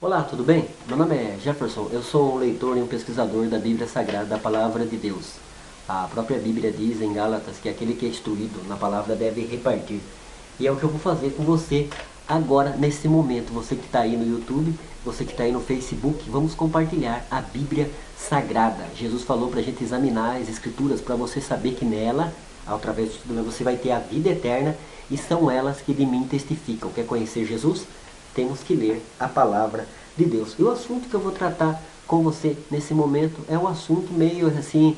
Olá, tudo bem? Meu nome é Jefferson, eu sou um leitor e um pesquisador da Bíblia Sagrada, da Palavra de Deus. A própria Bíblia diz em Gálatas que aquele que é instruído na palavra deve repartir. E é o que eu vou fazer com você agora, nesse momento. Você que está aí no YouTube, você que está aí no Facebook, vamos compartilhar a Bíblia Sagrada. Jesus falou para a gente examinar as Escrituras para você saber que nela, através disso, você vai ter a vida eterna e são elas que de mim testificam. Quer conhecer Jesus? Temos que ler a palavra de Deus. E o assunto que eu vou tratar com você nesse momento é um assunto meio assim,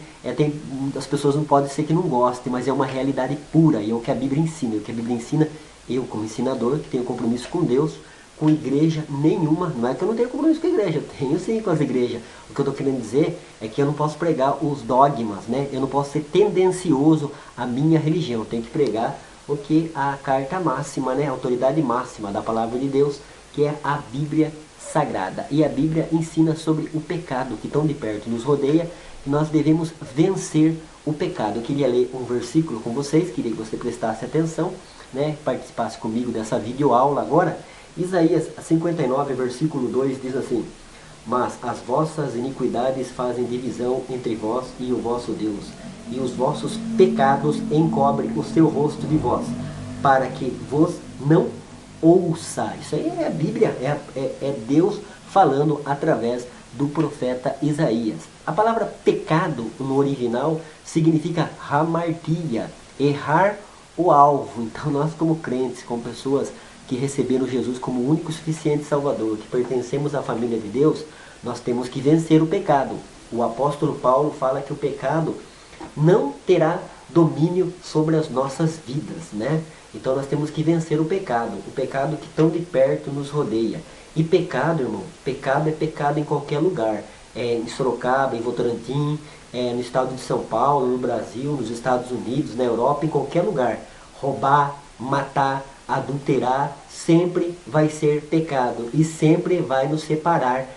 as pessoas não podem ser que não gostem, mas é uma realidade pura, e é o que a Bíblia ensina. O que a Bíblia ensina, eu como ensinador, que tenho compromisso com Deus, com igreja nenhuma. Não é que eu não tenho compromisso com a igreja, eu tenho sim com as igrejas. O que eu estou querendo dizer é que eu não posso pregar os dogmas, né? Eu não posso ser tendencioso à minha religião. Eu tenho que pregar o que a carta máxima, né? A autoridade máxima da palavra de Deus, que é a Bíblia Sagrada. E a Bíblia ensina sobre o pecado que tão de perto nos rodeia, e nós devemos vencer o pecado. Eu queria ler um versículo com vocês, queria que você prestasse atenção, né? Participasse comigo dessa videoaula agora. Isaías 59, versículo 2 diz assim: Mas as vossas iniquidades fazem divisão entre vós e o vosso Deus, e os vossos pecados encobrem o seu rosto de vós, para que vos não ouça. Isso aí é a Bíblia, é Deus falando através do profeta Isaías. A palavra pecado no original significa hamartia, errar o alvo. Então nós, como crentes, como pessoas que receberam Jesus como único e suficiente Salvador, que pertencemos à família de Deus, nós temos que vencer o pecado. O apóstolo Paulo fala que o pecado não terá domínio sobre as nossas vidas, né? Então nós temos que vencer o pecado que tão de perto nos rodeia. E pecado, irmão, pecado é pecado em qualquer lugar. Em Sorocaba, em Votorantim, no estado de São Paulo, no Brasil, nos Estados Unidos, na Europa, em qualquer lugar. Roubar, matar, adulterar, sempre vai ser pecado e sempre vai nos separar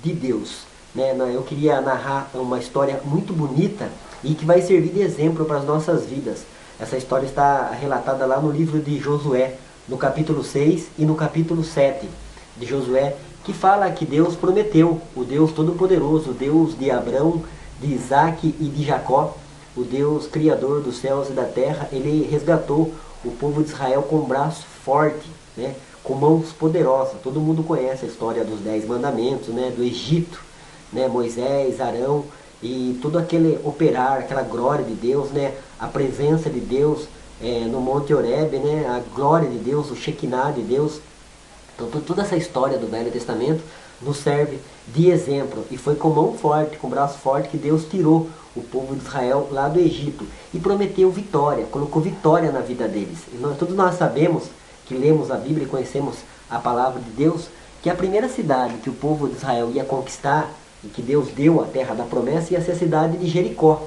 de Deus, né? Eu queria narrar uma história muito bonita e que vai servir de exemplo para as nossas vidas. Essa história está relatada lá no livro de Josué, no capítulo 6 e no capítulo 7 de Josué, que fala que Deus prometeu, o Deus Todo-Poderoso, o Deus de Abraão, de Isaac e de Jacó, o Deus Criador dos céus e da terra. Ele resgatou o povo de Israel com um braço forte, né, com mãos poderosas. Todo mundo conhece a história dos 10 mandamentos, né, do Egito, né, Moisés, Arão, e todo aquele operar, aquela glória de Deus, né, a presença de Deus no Monte Horebe, né, a glória de Deus, o Shekinah de Deus. Então toda essa história do Velho Testamento nos serve de exemplo. E foi com mão forte, com braço forte, que Deus tirou o povo de Israel lá do Egito e prometeu vitória, colocou vitória na vida deles. E todos nós sabemos, que lemos a Bíblia e conhecemos a palavra de Deus, que a primeira cidade que o povo de Israel ia conquistar, e que Deus deu a terra da promessa, ia ser a cidade de Jericó.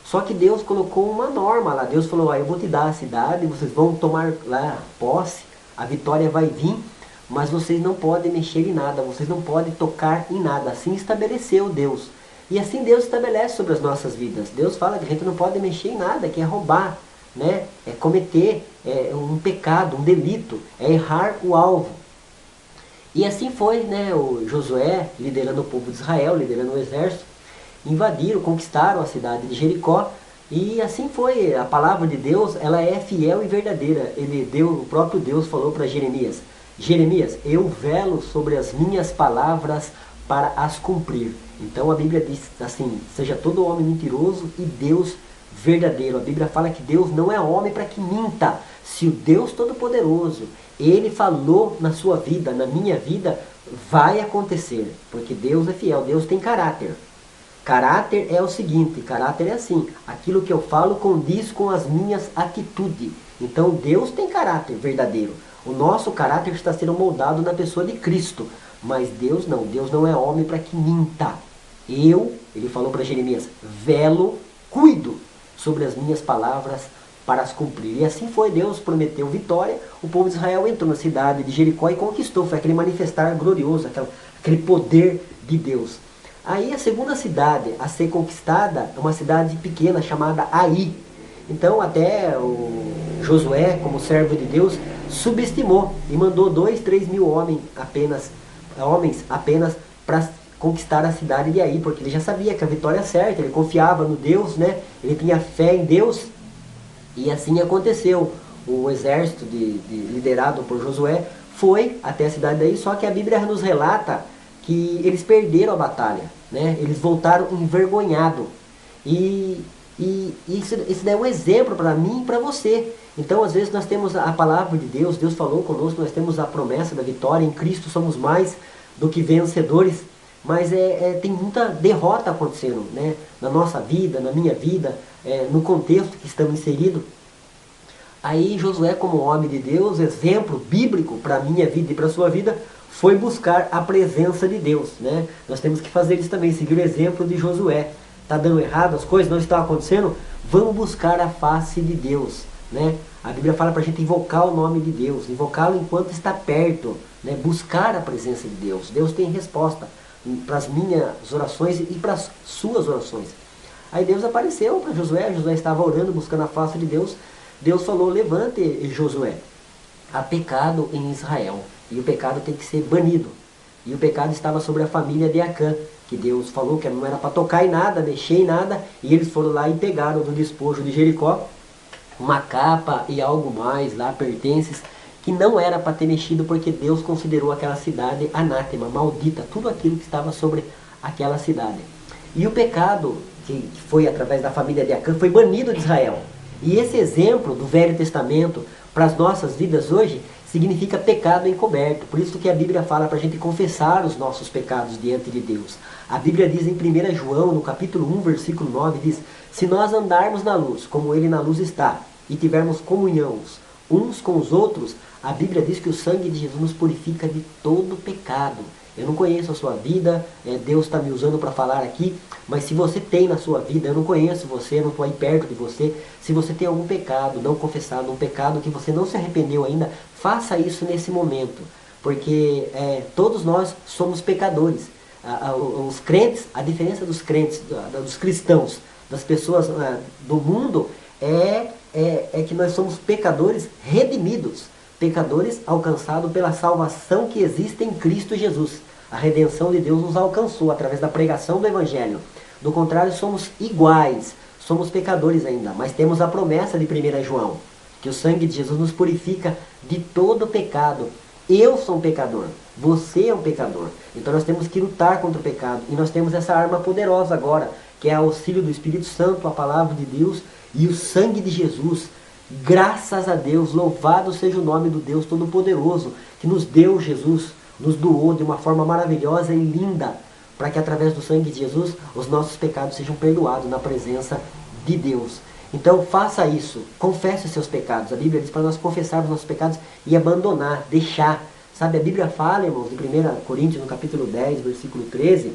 Só que Deus colocou uma norma lá. Deus falou: eu vou te dar a cidade, vocês vão tomar lá posse, a vitória vai vir, mas vocês não podem mexer em nada, vocês não podem tocar em nada. Assim estabeleceu Deus. E assim Deus estabelece sobre as nossas vidas. Deus fala que a gente não pode mexer em nada, que é roubar, né? É cometer um pecado, um delito, é errar o alvo. E assim foi, né? O Josué, liderando o povo de Israel, liderando o exército, invadiram, conquistaram a cidade de Jericó. E assim foi. A palavra de Deus, ela é fiel e verdadeira. O próprio Deus falou para Jeremias: Jeremias, eu velo sobre as minhas palavras para as cumprir. Então a Bíblia diz assim: seja todo homem mentiroso e Deus verdadeiro. A Bíblia fala que Deus não é homem para que minta. Se o Deus Todo-Poderoso, Ele falou na sua vida, na minha vida, vai acontecer. Porque Deus é fiel, Deus tem caráter. Caráter é o seguinte, caráter é assim: aquilo que eu falo condiz com as minhas atitudes. Então Deus tem caráter verdadeiro. O nosso caráter está sendo moldado na pessoa de Cristo. Mas Deus não é homem para que minta. Ele falou para Jeremias, velo, cuido sobre as minhas palavras para as cumprir. E assim foi, Deus prometeu vitória, o povo de Israel entrou na cidade de Jericó e conquistou. Foi aquele manifestar glorioso, aquele poder de Deus. Aí a segunda cidade a ser conquistada é uma cidade pequena chamada Ai. Então até o Josué, como servo de Deus, subestimou e mandou 2, 3 mil homens apenas homens apenas para conquistar a cidade de Ai, porque ele já sabia que a vitória é certa, ele confiava no Deus, né? Ele tinha fé em Deus, e assim aconteceu. O exército liderado por Josué foi até a cidade de Ai, só que a Bíblia nos relata que eles perderam a batalha, né? Eles voltaram envergonhados. E isso daí é um exemplo para mim e para você. Então, às vezes, nós temos a palavra de Deus, Deus falou conosco, nós temos a promessa da vitória, em Cristo somos mais do que vencedores, mas tem muita derrota acontecendo, né? Na nossa vida, na minha vida, no contexto que estamos inseridos. Aí Josué, como homem de Deus, exemplo bíblico para a minha vida e para a sua vida, foi buscar a presença de Deus, né? Nós temos que fazer isso também, seguir o exemplo de Josué. Está dando errado, as coisas não estão acontecendo, vamos buscar a face de Deus, né? A Bíblia fala para a gente invocar o nome de Deus, invocá-lo enquanto está perto, né? Buscar a presença de Deus. Deus tem resposta para as minhas orações e para as suas orações. Aí Deus apareceu para Josué, Josué estava orando, buscando a face de Deus. Deus falou, levante Josué, há pecado em Israel, e o pecado tem que ser banido. E o pecado estava sobre a família de Acã, que Deus falou que não era para tocar em nada, mexer em nada, e eles foram lá e pegaram do despojo de Jericó uma capa e algo mais lá, pertences, que não era para ter mexido, porque Deus considerou aquela cidade anátema, maldita, tudo aquilo que estava sobre aquela cidade. E o pecado, que foi através da família de Acã, foi banido de Israel. E esse exemplo do Velho Testamento para as nossas vidas hoje significa pecado encoberto. Por isso que a Bíblia fala para a gente confessar os nossos pecados diante de Deus. A Bíblia diz em 1 João, no capítulo 1, versículo 9, diz: se nós andarmos na luz, como Ele na luz está, e tivermos comunhão uns com os outros, a Bíblia diz que o sangue de Jesus nos purifica de todo pecado. Eu não conheço a sua vida, Deus está me usando para falar aqui, mas se você tem na sua vida, eu não conheço você, não estou aí perto de você, se você tem algum pecado não confessado, um pecado que você não se arrependeu ainda, faça isso nesse momento, porque todos nós somos pecadores. Os crentes, a diferença dos crentes, dos cristãos, das pessoas do mundo, é que nós somos pecadores redimidos, pecadores alcançados pela salvação que existe em Cristo Jesus. A redenção de Deus nos alcançou através da pregação do Evangelho. Do contrário, somos iguais, somos pecadores ainda, mas temos a promessa de 1 João, que o sangue de Jesus nos purifica de todo pecado. Eu sou um pecador, você é um pecador, então nós temos que lutar contra o pecado, e nós temos essa arma poderosa agora, que é o auxílio do Espírito Santo, a palavra de Deus e o sangue de Jesus. Graças a Deus, louvado seja o nome do Deus Todo-Poderoso, que nos deu Jesus, nos doou de uma forma maravilhosa e linda, para que através do sangue de Jesus os nossos pecados sejam perdoados na presença de Deus. Então faça isso, confesse os seus pecados. A Bíblia diz para nós confessarmos nossos pecados e abandonar, deixar. Sabe, a Bíblia fala, irmãos, de 1 Coríntios, no capítulo 10, versículo 13,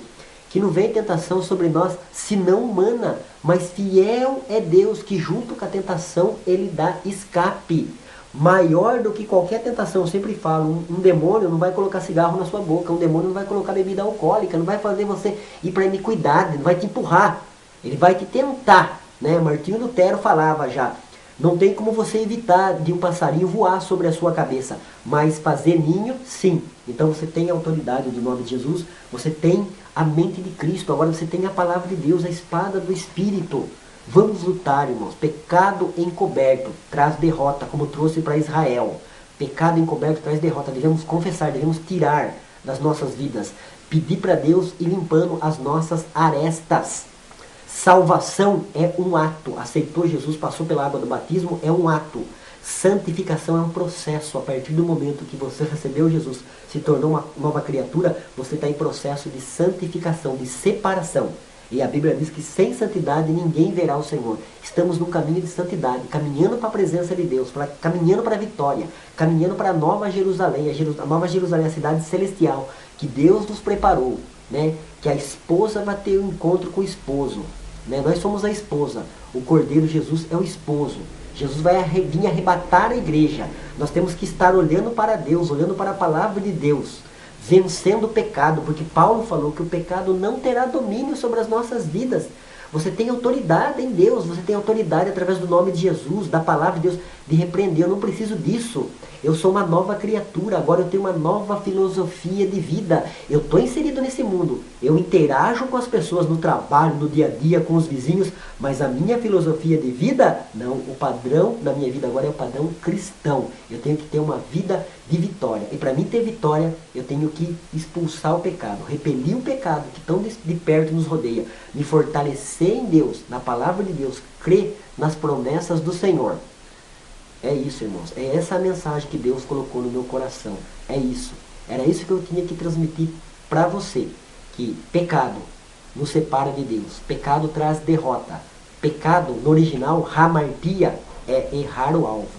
que não vem tentação sobre nós, senão humana, mas fiel é Deus, que junto com a tentação Ele dá escape. Maior do que qualquer tentação, eu sempre falo, um demônio não vai colocar cigarro na sua boca, um demônio não vai colocar bebida alcoólica, não vai fazer você ir para a iniquidade, não vai te empurrar, ele vai te tentar, né? Martinho Lutero falava já, não tem como você evitar de um passarinho voar sobre a sua cabeça, mas fazer ninho, sim. Então você tem a autoridade do nome de Jesus, você tem a mente de Cristo, agora você tem a palavra de Deus, a espada do Espírito. Vamos lutar, irmãos. Pecado encoberto traz derrota, como trouxe para Israel. Pecado encoberto traz derrota. Devemos confessar, devemos tirar das nossas vidas. Pedir para Deus ir limpando as nossas arestas. Salvação é um ato. Aceitou Jesus, passou pela água do batismo, é um ato. Santificação é um processo. A partir do momento que você recebeu Jesus, se tornou uma nova criatura, você está em processo de santificação, de separação. E a Bíblia diz que sem santidade ninguém verá o Senhor. Estamos no caminho de santidade, caminhando para a presença de Deus, caminhando para a vitória, caminhando para a Nova Jerusalém, a Nova Jerusalém, a cidade celestial, que Deus nos preparou, né? Que a esposa vai ter um encontro com o esposo. Né? Nós somos a esposa, o Cordeiro Jesus é o esposo. Jesus vai vir arrebatar a igreja. Nós temos que estar olhando para Deus, olhando para a palavra de Deus, vencendo o pecado, porque Paulo falou que o pecado não terá domínio sobre as nossas vidas. Você tem autoridade em Deus, você tem autoridade através do nome de Jesus, da palavra de Deus. de repreender, eu não preciso disso. Eu sou uma nova criatura, agora eu tenho uma nova filosofia de vida. Eu estou inserido nesse mundo, eu interajo com as pessoas no trabalho, no dia a dia, com os vizinhos, mas a minha filosofia de vida, não, o padrão da minha vida agora é o padrão cristão. Eu tenho que ter uma vida de vitória. E para mim ter vitória, eu tenho que expulsar o pecado, repelir o pecado que tão de perto nos rodeia, me fortalecer em Deus, na palavra de Deus, crer nas promessas do Senhor. É isso, irmãos. É essa a mensagem que Deus colocou no meu coração. É isso. Era isso que eu tinha que transmitir para você. Que pecado nos separa de Deus. Pecado traz derrota. Pecado, no original, hamartia, é errar o alvo.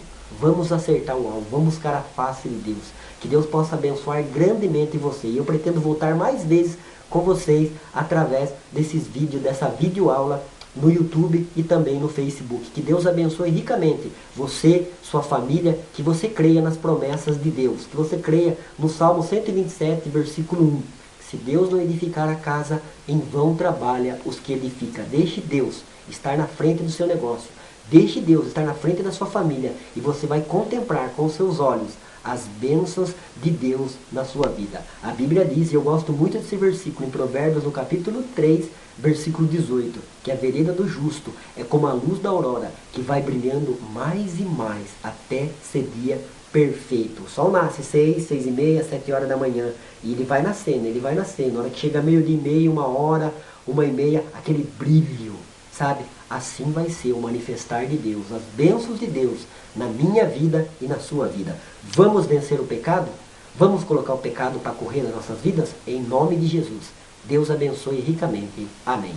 Vamos acertar o alvo. Vamos buscar a face de Deus. Que Deus possa abençoar grandemente você. E eu pretendo voltar mais vezes com vocês através desses vídeos, dessa videoaula no YouTube e também no Facebook. Que Deus abençoe ricamente você, sua família, que você creia nas promessas de Deus, que você creia no Salmo 127, versículo 1. Se Deus não edificar a casa, em vão trabalha os que edificam. Deixe Deus estar na frente do seu negócio. Deixe Deus estar na frente da sua família e você vai contemplar com os seus olhos as bênçãos de Deus na sua vida. A Bíblia diz, e eu gosto muito desse versículo, em Provérbios, no capítulo 3, versículo 18, que a vereda do justo é como a luz da aurora, que vai brilhando mais e mais, até ser dia perfeito. O sol nasce 6, 6h30, 7 horas da manhã, e ele vai nascendo, na hora que chega meio-dia e meia, 1h, 1h30, aquele brilho, sabe? Assim vai ser o manifestar de Deus, as bênçãos de Deus na minha vida e na sua vida. Vamos vencer o pecado? Vamos colocar o pecado para correr nas nossas vidas? Em nome de Jesus. Deus abençoe ricamente. Amém.